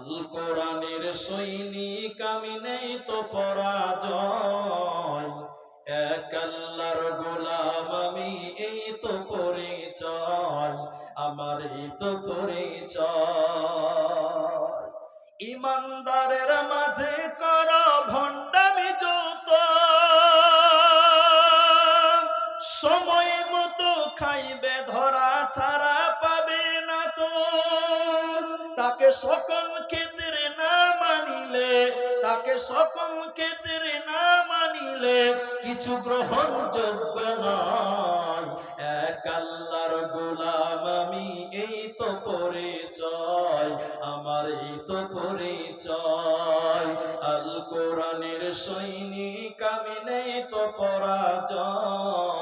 আল কোরআনের সৈনিক আমি নেই তো পরাজয়, এক আল্লাহর গোলাম আমি এই তো পরিচয়, আমার এই তো পরিচয়। ইমানদারের মাঝে করো ভণ্ডামি যত, সময় মতো খাইবে ধরা ছাড়া পাবে না তো। তাকে সকল ক্ষেত্রে না মানিলে, তাকে সকল ক্ষেত্রে না মানিলে কিছু গ্রহণযোগ্য নয়। এক আল্লাহর গোলাম আমি এই তো পরিচয়, আমার এই তো পরিচয়। আল কোরআনের সৈনিক আমি নেই তো পরাজয়।